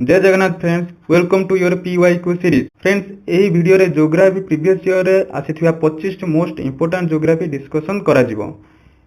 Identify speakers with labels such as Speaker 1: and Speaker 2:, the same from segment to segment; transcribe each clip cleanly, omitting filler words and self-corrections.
Speaker 1: जय Jagannath friends, welcome to your PYQ series. Friends, यही video रे ज्योग्राफी प्रीवियस ईयर रे आसीथिबा 25 मोस्ट इंपोर्टेंट ज्योग्राफी डिस्कशन करा जिवो।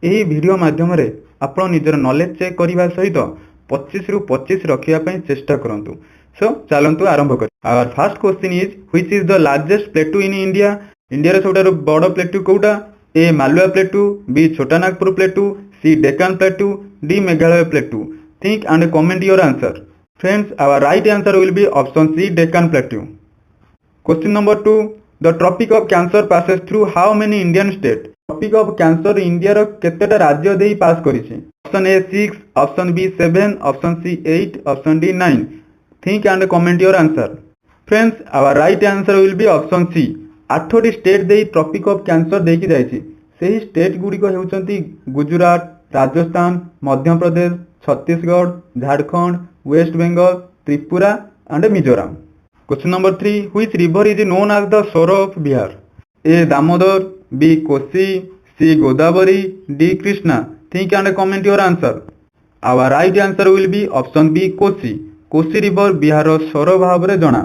Speaker 1: यही वीडियो माध्यम रे आपण निजर नॉलेज चेक करबा सहित 25 रु 25 रखिया पई चेष्टा करंतु। सो चलंतु आरंभ कर। Our first question is which is the largest plateau in India? India रे सबटारो बड़ प्लेटू कोउटा? ए Malwa plateau, B Chota Nagpur plateau, C Deccan plateau, D Meghalaya plateau. Think and comment your answer. Friends, our right answer will be option C, Deccan Plateau. Question number 2. The Tropic of Cancer passes through how many Indian states? Tropic of Cancer India रो केतेटा राज्य देई पास करिछि? Option A 6, option B 7, option C 8, option D 9. Think and comment your answer. Friends, our right answer will be option C. 8टी state देई tropic of Cancer देकी जाइछि। सेही state गुडी को हेउचंती Gujarat, Rajasthan, Madhya Pradesh, Chhattisgarh, Jharkhand, West Bengal, Tripura and Mizoram. Question number 3. Which river is known as the sorrow of Bihar? A Damodar, B Kosi, C Godavari, D Krishna. Think and comment your answer. Our right answer will be option B Kosi. Kosi river Bihar sorrow भाव रे जणा।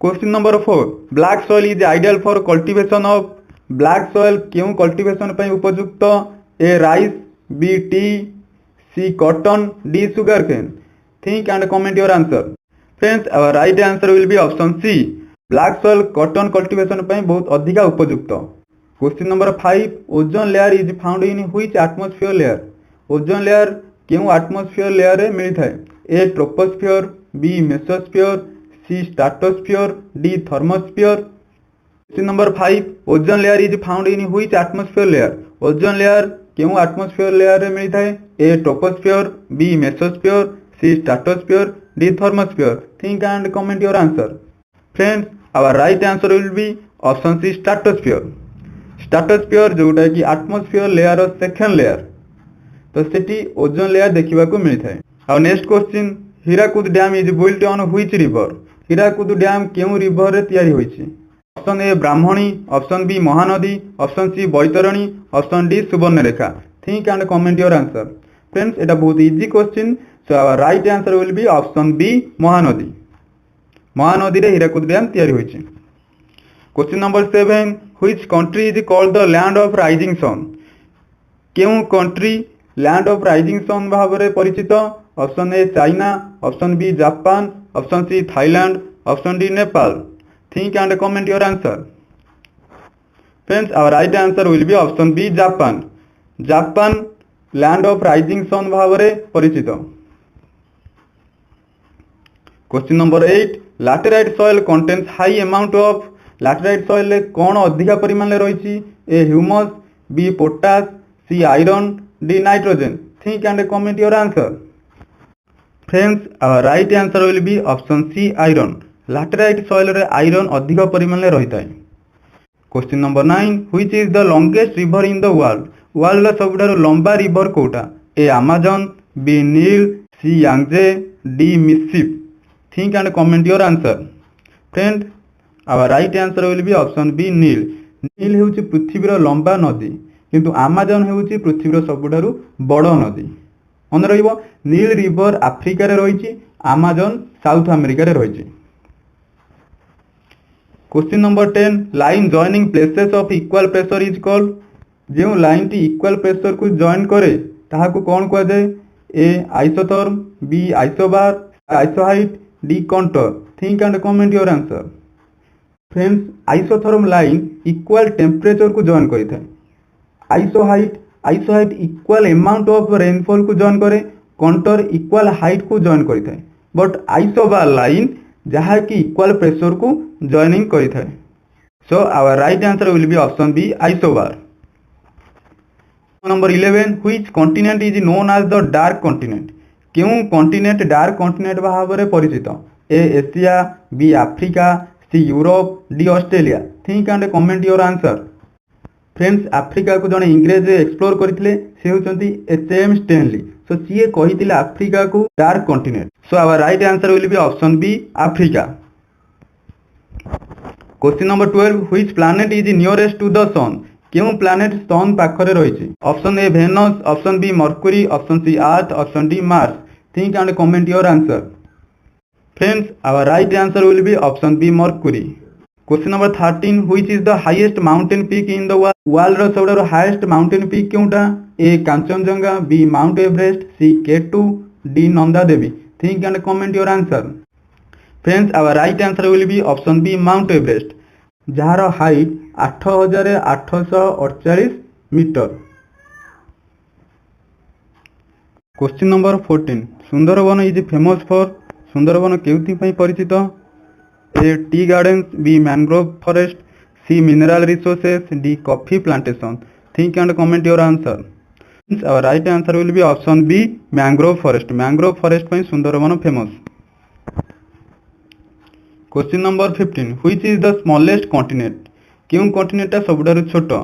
Speaker 1: Question number 4. Black soil is ideal for cultivation of? Black soil क्यों cultivation पई उपयुक्त? A rice, B tea, C cotton, D sugarcane. Think and comment your answer. Friends, our right answer will be option C. Black soil cotton cultivation ପାଇଁ ବହୁତ ଅଧିକା ଉପଯୁକ୍ତ। Question number 5. Ozone layer is found in which atmosphere layer? Ozone layer କେଉଁ atmosphere layer ରେ ମିଳିଥାଏ? A troposphere, B mesosphere, C stratosphere, D thermosphere. Question number 5. Ozone layer is found in which atmosphere layer? Ozone layer କେଉଁ atmosphere layer ରେ ମିଳିଥାଏ? A troposphere, B mesosphere, C stratosphere, D thermosphere. Think and comment your answer. Friends, our right answer will be option C stratosphere. Stratosphere जोटा कि atmosphere layer और second layer, तो सेठी ozone layer देखिबा को मिलता है। और next question, Hirakud dam is built on which river? Hirakud dam केउं रिवर रे तयारी होइछि? Option A Brahmani, option B Mahanadi, option C Baitarani, option D Subarnarekha. Think and comment your answer. Friends, एटा बहुत easy question. So our right answer will be option B, Mahanadi. Mahanadi रे Hirakud dam तयारी होइछि। Question number 7. Which country is called the land of rising sun? केउं country land of rising sun भाव रे परिचित? Option A China, option B Japan, option C Thailand, option D Nepal. Think and comment your answer. Friends, our right answer will be option B, Japan. Japan land of rising sun भाव रे परिचित। Question number 8. Laterite soil contains high amount of? Laterite soil रे कौन अधिका परिमाण रे रहिछि? A humus, B potash, C iron, D nitrogen. Think and comment your answer. Friends, our right answer will be option C iron. Laterite soil रे iron अधिक परिमाण रे रहिताय। Question number 9. Which is the longest river in the world? World रे सबठारु लंबा river कोउटा? A Amazon, B Nile, C Yangtze, D Mississippi. Think and comment your answer. Friend, our right answer will be option B, नील। नील हेउची पृथ्वीर लंबा नदी, किंतु Amazon हेउची पृथ्वीर सबठारु बड़ नदी। मन रहिबो, नील रिवर आफ्रिका रे रहिछि, अमेजन साउथ अमेरिका रे रहिछि। Question number 10. Line joining places of equal pressure is called? जो लाइन टी इक्वल प्रेशर को जॉइन करे ताहाको कोन कहै जाय? A isotherm, B isobar, isohyet, D contour. Think and comment your answer. Friends, isotherm line equal temperature को join करि थाए। Isohyet equal amount of rainfall को जॉइन करे। कंटूर इक्वल हाइट को जॉइन करि थाए। बट आइसोबार लाइन जहा कि इक्वल प्रेशर को जॉइनिंग करि थाए। So our right answer will be option B, isobar. Number 11. Which continent is known as the dark continent? क्यों कॉन्टिनेंट डार्क कॉन्टिनेंट भाव रे परिचित? A Asia, B Africa, C Europe, D Australia. Think and comment your answer. Friends, Africa को जने इंग्रेज explore करथिले, से होचंती एचएम स्टेनली। सो सीए कहिथिले अफ्रीका को dark continent. So our right answer will be option B, Africa. Question number 12. Which planet is nearest to the sun? क्यों प्लैनेट सन पाखरे रहिछि? Option A Venus, option B Mercury, option C Earth, option D Mars. Think and comment your answer. Friends, our right answer will be option B, Mercury. Question number 13, which is the highest mountain peak in the world? World रो सबुठारु highest mountain peak केउटा? A, Kanchenjunga, B, Mount Everest, C, K2, D, Nanda Devi. Think and comment your answer. Friends, our right answer will be option B, Mount Everest, जार height 8848 metre. Question number 14, Sundarban is famous for, Sundarban केउथि परिचित? A, tea garden, B, mangrove forest, C, mineral resources, D, coffee plantation. Think and comment your answer. Our right answer will be option B, mangrove forest. Mangrove forest पई Sundarban famous. Question number 15, which is the smallest continent? क्यों continent सबुठारु छोट? A,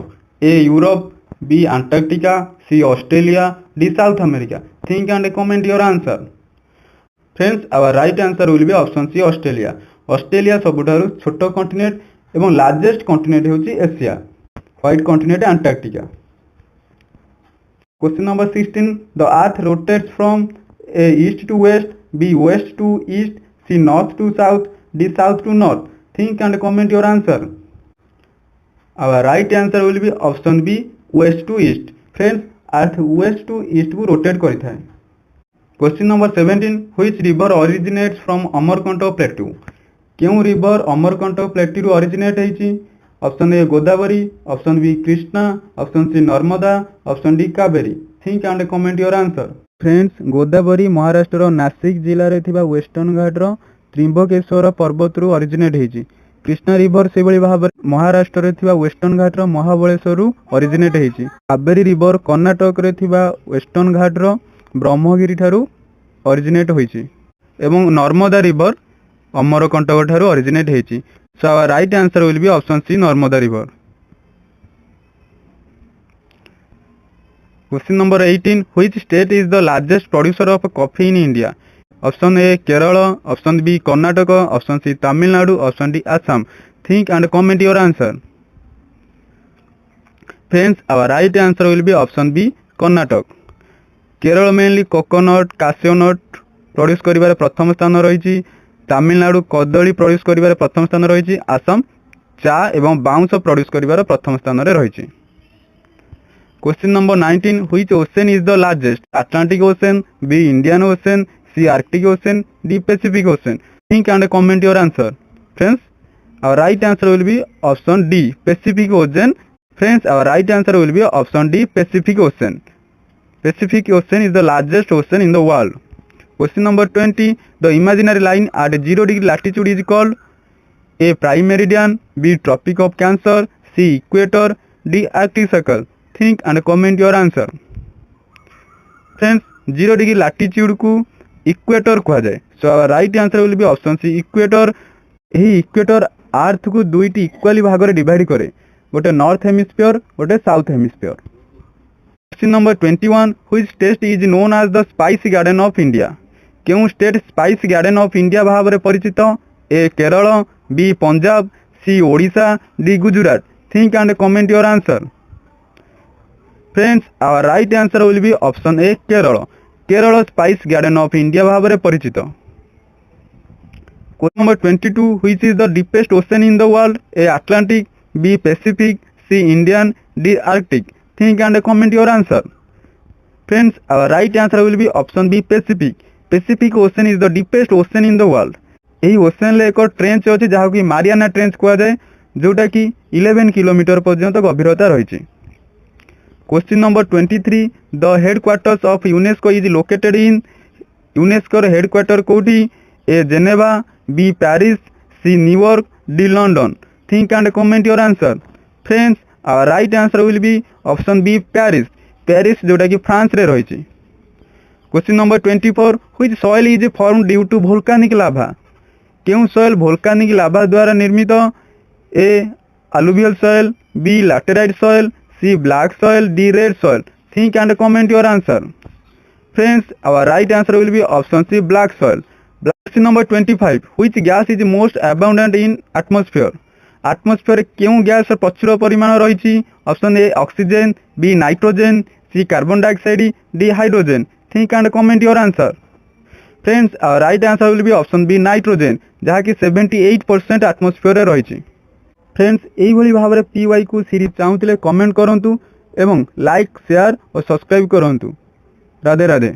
Speaker 1: Europe, B, Antarctica, C, Australia, D, south America. Think and comment your answer. Friends, our right answer will be option C, Australia. Australia सबुठारु छोट continent एवं largest continent होची Asia. White continent Antarctica. Question number 16, the earth rotates from A, east to west, B, west to east, C, north to south, D, south to north. Think and comment your answer. Our right answer will be option B, west to east. Friends, earth west to east को rotate करिथाय. Question number 17, which river originates from Amarkantak plateau? क्यों river Amarkantak plateau originate होईची? Option A, Godavari, option B, Krishna, option C, Narmada, option D, Kaveri. Think and comment your answer. Friends, Godavari Maharashtra Nashik जिले में थिबा western घाटर Trimbakeshwar पर्वत रु originate होईची. Krishna river से भाव महाराष्ट्र में थिबा वेस्टर्न घाटर महाबलेश्वर ओरिजिनेट होईची. कावेरी रिवर कर्णाटक रे थिबा वेस्टर्न घाटर ब्रह्मगिरी ठारू ओरिजिनेट होईची एवं नर्मदा रिवर अमरकंटक ठारू ओरिजिनेट होईची. So our right answer will be option C, Narmada river. Question number 18, which state is the largest producer of coffee in India? Option A, Kerala, option B, Karnataka, option C, Tamil Nadu, option D, Assam. Think and comment your answer. Friends, our right answer will be option B, Karnataka. Kerala mainly coconut, cashew nut produce करिबार प्रथम स्थान रही. तमिलनाडु कदली produce करिबार प्रथम स्थान रही. आसाम चा एवं बाउंस प्रोड्यूस करिबार प्रथम स्थान रे रही. Question number 19, which ocean is the largest? Atlantic ocean, B, Indian ocean, C, Arctic ocean, D, Pacific ocean. Think and comment your answer. Friends, our right answer will be option D, Pacific ocean. Friends, our right answer will be option D, Pacific ocean. Pacific Ocean is the largest ocean in the world. Question number 20, the imaginary line at 0 degree latitude is called? A, prime meridian, B, tropic of Cancer, C, equator, D, Arctic circle. Think and comment your answer. Friends, 0 degree latitude को equator कहा जाए. So our right answer will be option C, equator. यही equator अर्थ को दुईटी equally भाग में divide करे, गोटे north hemisphere, गोटे south hemisphere. Question number 21, which state is known as the spice garden of India? क्यों state spice garden of India भाव में परिचित? A, Kerala, B, Punjab, C, Odisha, D, Gujarat. Think and comment your answer. Friends, our right answer will be option A, Kerala. Kerala spice garden of India भाव में परिचित. Question number 22, which is the deepest ocean in the world? A, Atlantic, B, Pacific, C, Indian, D, Arctic. Think and comment your answer. Friends, our right answer will be option B, Pacific. Pacific Ocean is the deepest ocean in the world. यही ocean एक trench अच्छे जहाँ कि Mariana trench कहुए, जोटा कि 11 kilometre पर्यंत गभीरता रही. Question number 23, the headquarters of UNESCO is located in? UNESCO headquarter कौटी? A, Geneva, B, Paris, C, New York, D, London. Think and comment your answer. Friends, our right answer will be option B, Paris. Paris जोटा कि France रे रही. Question number 24, which soil is form due to volcanic lava? क्यों soil volcanic lava द्वारा निर्मित? A, alluvial soil, B, laterite soil, C, black soil, D, red soil. Think and comment your answer. Friends, our right answer will be option C, black soil. Question number 25, which gas is most abundant in atmosphere? Atmosphere क्यों gas प्रचुर परिमाण रही? Option A, oxygen, B, nitrogen, C, carbon dioxide, D, hydrogen. Think and comment your answer. Friends right answer will be option B nitrogen जहाँकि 78% atmosphere रही। Friends यही भाव में PYQ series चाहूले comment करूँ एवं लाइक शेयर और सब्सक्राइब करूँ। राधे राधे।